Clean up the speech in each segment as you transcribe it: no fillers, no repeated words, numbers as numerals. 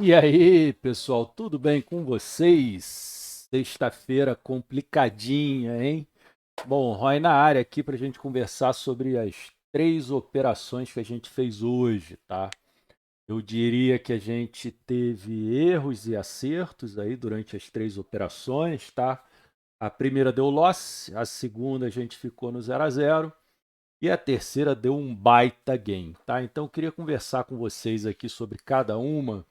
E aí, pessoal, tudo bem com vocês? Sexta-feira complicadinha, hein? Bom, Roy na área aqui para a gente conversar sobre as três operações que a gente fez hoje, tá? Eu diria que a gente teve erros e acertos aí durante as três operações, tá? A primeira deu loss, a segunda a gente ficou no 0 a 0 e a terceira deu um baita gain, tá? Então eu queria conversar com vocês aqui sobre cada uma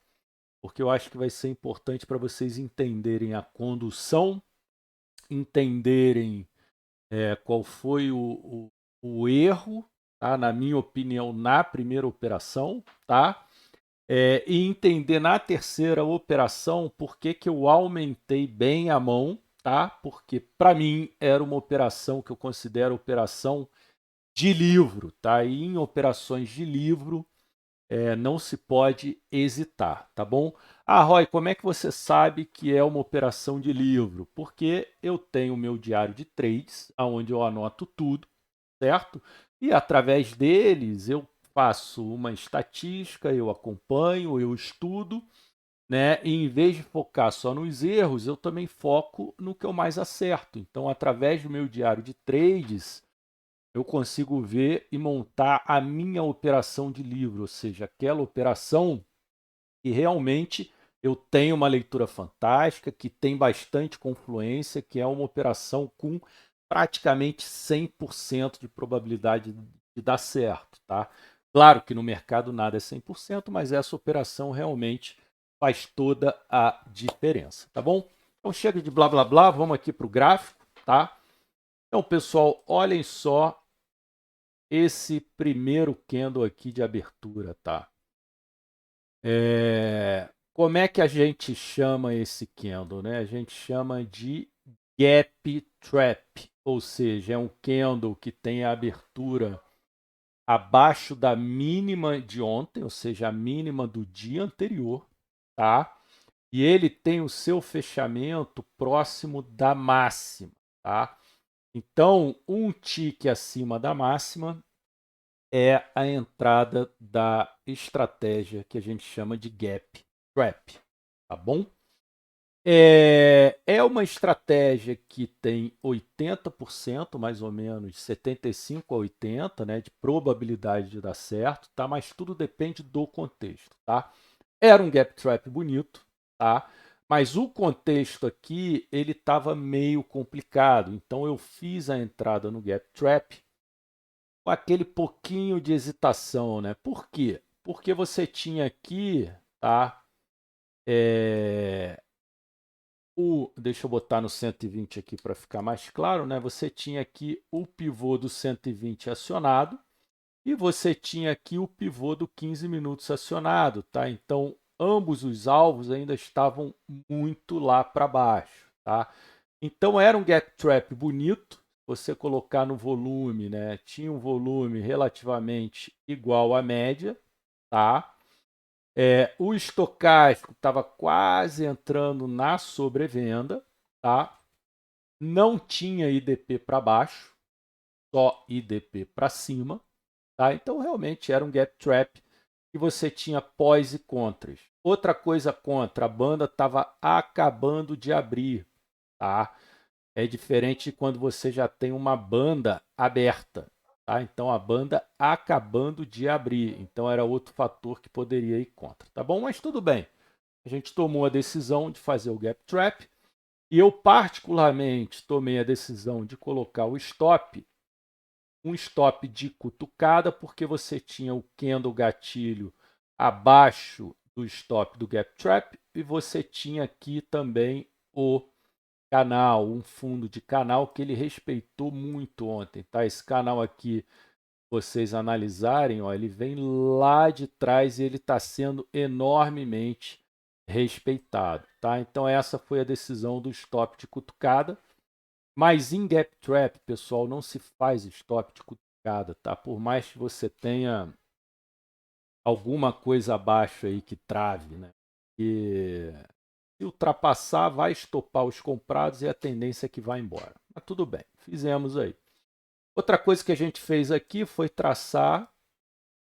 porque eu acho que vai ser importante para vocês entenderem a condução, entenderem qual foi o erro, tá? Na minha opinião, na primeira operação, tá? E entender na terceira operação por que, que eu aumentei bem a mão, tá? Porque para mim era uma operação que eu considero operação de livro, tá? E em operações de livro não se pode hesitar, tá bom? Ah, Roy, como é que você sabe que é uma operação de livro? Porque eu tenho o meu diário de trades, onde eu anoto tudo, certo? E através deles eu faço uma estatística, eu acompanho, eu estudo, né? E em vez de focar só nos erros, eu também foco no que eu mais acerto. Então, através do meu diário de trades, eu consigo ver e montar a minha operação de livro, ou seja, aquela operação que realmente eu tenho uma leitura fantástica, que tem bastante confluência, que é uma operação com praticamente 100% de probabilidade de dar certo, tá? Claro que no mercado nada é 100%, mas essa operação realmente faz toda a diferença, tá bom? Então chega de blá blá blá, vamos aqui para o gráfico, tá? Então, pessoal, olhem só esse primeiro candle aqui de abertura, tá? Como é que a gente chama esse candle, né? A gente chama de gap trap, ou seja, é um candle que tem a abertura abaixo da mínima de ontem, ou seja, a mínima do dia anterior, tá? E ele tem o seu fechamento próximo da máxima, tá? Então, um tique acima da máxima é a entrada da estratégia que a gente chama de gap trap, tá bom? É uma estratégia que tem 80%, mais ou menos, 75 a 80, né, de probabilidade de dar certo, tá? Mas tudo depende do contexto, tá? Era um gap trap bonito, tá? Mas o contexto aqui, ele estava meio complicado, então eu fiz a entrada no gap trap com aquele pouquinho de hesitação, né? Por quê? Porque você tinha aqui, tá? É, deixa eu botar no 120 aqui para ficar mais claro, né? Você tinha aqui o pivô do 120 acionado e você tinha aqui o pivô do 15 minutos acionado, tá? Então, ambos os alvos ainda estavam muito lá para baixo, tá? Então, era um gap trap bonito. Você colocar no volume, né? Tinha um volume relativamente igual à média, tá? O estocástico estava quase entrando na sobrevenda, tá? Não tinha IDP para baixo, só IDP para cima, tá? Então realmente era um gap trap que você tinha pós e contras. Outra coisa contra, a banda estava acabando de abrir, tá? É diferente de quando você já tem uma banda aberta, tá? Então a banda acabando de abrir, então era outro fator que poderia ir contra, tá bom? Mas tudo bem. A gente tomou a decisão de fazer o gap trap e eu particularmente tomei a decisão de colocar o stop, um stop de cutucada, porque você tinha o candle gatilho abaixo do stop do gap trap e você tinha aqui também o canal, um fundo de canal que ele respeitou muito ontem, tá? Esse canal aqui, vocês analisarem, ó, ele vem lá de trás e ele está sendo enormemente respeitado, tá? Então essa foi a decisão do stop de cutucada. Mas em gap trap, pessoal, não se faz stop de cutucada, tá? Por mais que você tenha alguma coisa abaixo aí que trave, né? E se ultrapassar, vai estopar os comprados e a tendência é que vai embora. Mas tudo bem, fizemos aí. Outra coisa que a gente fez aqui foi traçar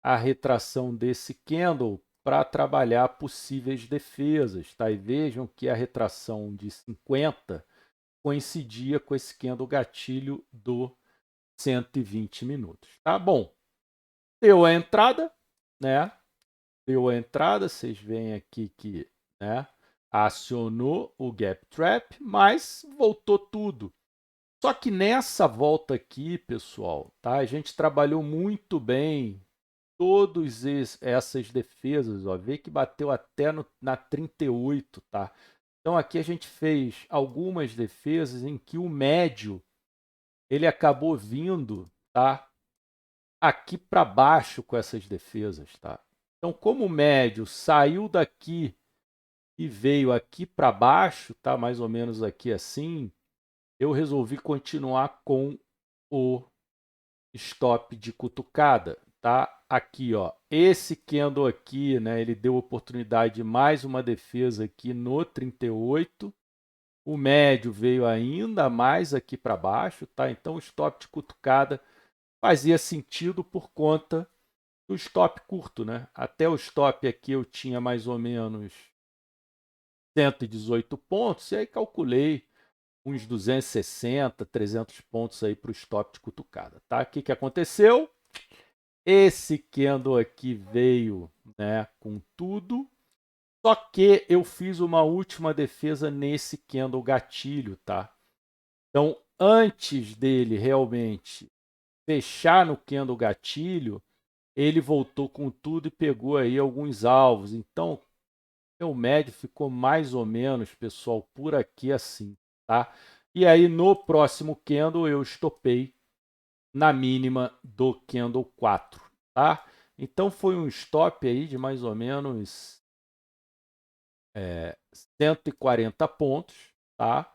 a retração desse candle para trabalhar possíveis defesas, tá? E vejam que a retração de 50 coincidia com esse candle gatilho do 120 minutos, tá? Bom, deu a entrada, né? Deu a entrada, vocês veem aqui que, né, acionou o gap trap, mas voltou tudo. Só que nessa volta aqui, pessoal, tá? A gente trabalhou muito bem todas essas defesas, ó, vê que bateu até na 38, tá? Então aqui a gente fez algumas defesas em que o médio ele acabou vindo, tá? Aqui para baixo com essas defesas, tá? Então como o médio saiu daqui e veio aqui para baixo, tá? Mais ou menos aqui assim, eu resolvi continuar com o stop de cutucada, tá? Aqui, ó, esse candle aqui, né, ele deu oportunidade de mais uma defesa aqui no 38. O médio veio ainda mais aqui para baixo, tá? Então o stop de cutucada fazia sentido por conta do stop curto, né? Até o stop aqui eu tinha mais ou menos 118 pontos, e aí calculei uns 260, 300 pontos aí para o stop de cutucada, tá? O que, que aconteceu? Esse candle aqui veio, né, com tudo, só que eu fiz uma última defesa nesse candle gatilho, tá? Então, antes dele realmente fechar no candle gatilho, ele voltou com tudo e pegou aí alguns alvos. Então, meu médio ficou mais ou menos, pessoal, por aqui assim, tá? E aí, no próximo candle, eu estopei na mínima do candle 4, tá? Então, foi um stop aí de mais ou menos 140 pontos, tá?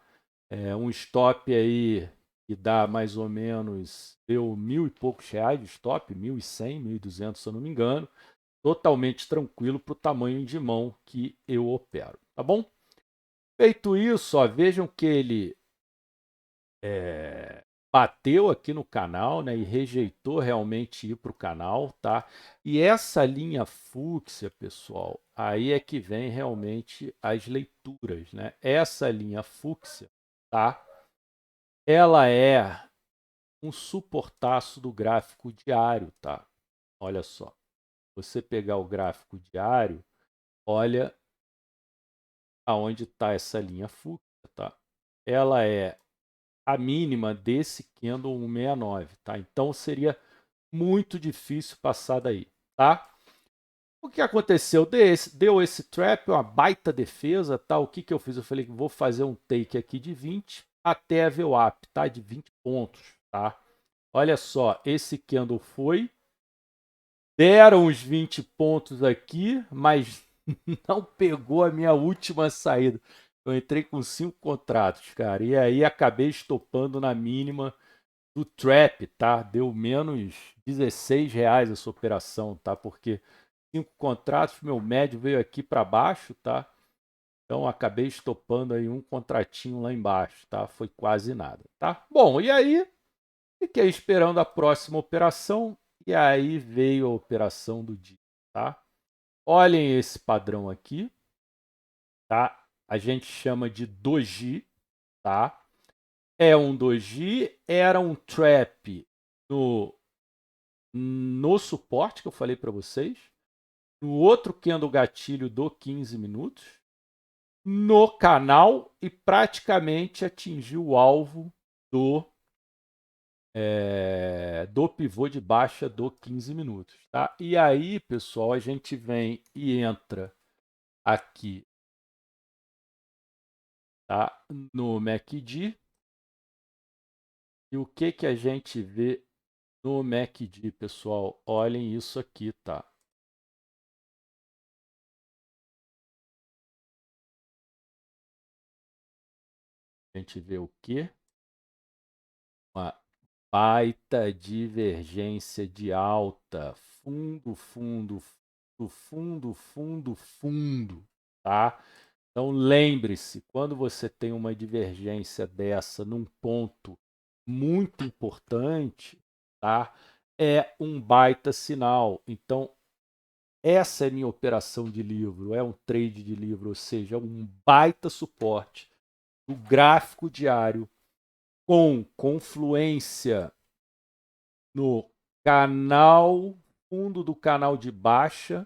Um stop aí que dá mais ou menos, deu R$ 1.000 e poucos reais de stop, 1.100, 1.200, se eu não me engano. Totalmente tranquilo para o tamanho de mão que eu opero, tá bom? Feito isso, ó, vejam que ele bateu aqui no canal, né, e rejeitou realmente ir para o canal, tá? E essa linha fúcsia, pessoal, aí é que vem realmente as leituras, né? Essa linha fúcsia, tá? Ela é um suportaço do gráfico diário, tá? Olha só, você pegar o gráfico diário, olha aonde está essa linha fúcsia, tá? Ela é a mínima desse candle 169, tá? Então seria muito difícil passar daí, tá? O que aconteceu? Deu esse trap, uma baita defesa, tá? O que, que eu fiz? Eu falei que vou fazer um take aqui de 20 até a VWAP, tá? De 20 pontos, tá? Olha só, esse candle foi, deram os 20 pontos aqui, mas não pegou a minha última saída. Eu entrei com 5 contratos, cara, e aí acabei estopando na mínima do trap, tá? Deu menos R$ 16 essa operação, tá? Porque 5 contratos, meu médio veio aqui para baixo, tá? Então acabei estopando aí um contratinho lá embaixo, tá? Foi quase nada, tá? Bom, e aí fiquei esperando a próxima operação e aí veio a operação do dia, tá? Olhem esse padrão aqui, tá? A gente chama de doji, tá? É um doji, era um trap no suporte que eu falei para vocês, no outro candle gatilho do 15 minutos, no canal e praticamente atingiu o alvo do pivô de baixa do 15 minutos, tá? E aí, pessoal, a gente vem e entra aqui, tá? No MACD. E o que que a gente vê no MACD, pessoal? Olhem isso aqui, tá? A gente vê o quê? Uma baita divergência de alta, fundo, fundo, fundo, fundo, fundo, fundo, tá? Então lembre-se, quando você tem uma divergência dessa num ponto muito importante, tá? É um baita sinal. Então essa é minha operação de livro, é um trade de livro, ou seja, é um baita suporte do gráfico diário com confluência no canal, fundo do canal de baixa,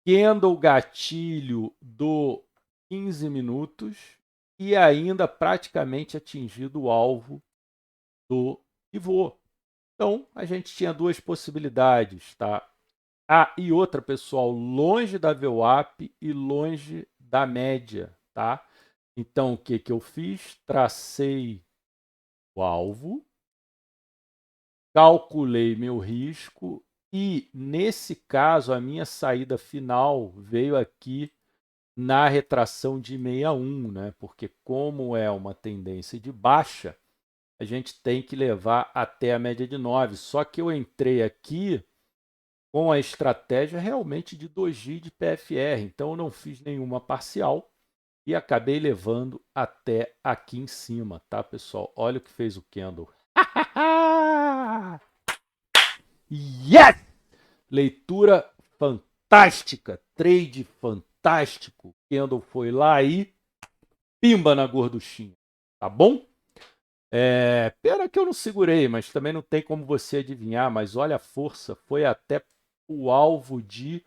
candle gatilho do 15 minutos e ainda praticamente atingido o alvo do pivô. Então, a gente tinha duas possibilidades, tá? Ah, e outra, pessoal, longe da VWAP e longe da média, tá? Então, o que eu fiz? Tracei o alvo, calculei meu risco e, nesse caso, a minha saída final veio aqui na retração de 61, né? Porque como é uma tendência de baixa, a gente tem que levar até a média de 9. Só que eu entrei aqui com a estratégia realmente de doji de PFR, então eu não fiz nenhuma parcial e acabei levando até aqui em cima, tá, pessoal? Olha o que fez o candle. Yes! Leitura fantástica, trade fantástico. Candle foi lá e pimba na gorduchinha, tá bom? Pena que eu não segurei, mas também não tem como você adivinhar, mas olha a força, foi até o alvo de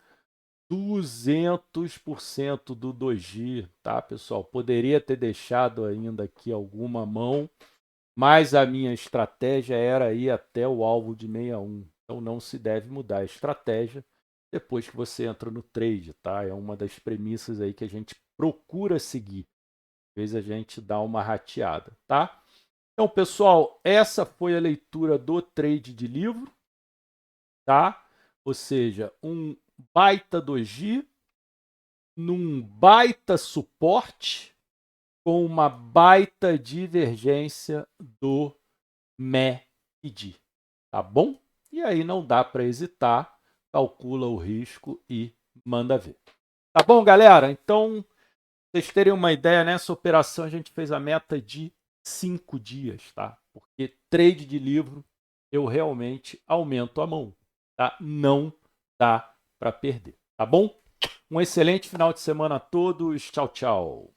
200% do doji, tá, pessoal? Poderia ter deixado ainda aqui alguma mão, mas a minha estratégia era ir até o alvo de 61. Então não se deve mudar a estratégia depois que você entra no trade, tá? É uma das premissas aí que a gente procura seguir. Às vezes a gente dá uma rateada, tá? Então, pessoal, essa foi a leitura do trade de livro, tá? Ou seja, um baita doji num baita suporte com uma baita divergência do MED, tá bom? E aí não dá para hesitar, calcula o risco e manda ver. Tá bom, galera? Então, vocês terem uma ideia, nessa operação a gente fez a meta de 5 dias, tá? Porque trade de livro eu realmente aumento a mão, tá? Não dá para perder, tá bom? Um excelente final de semana a todos. Tchau, tchau.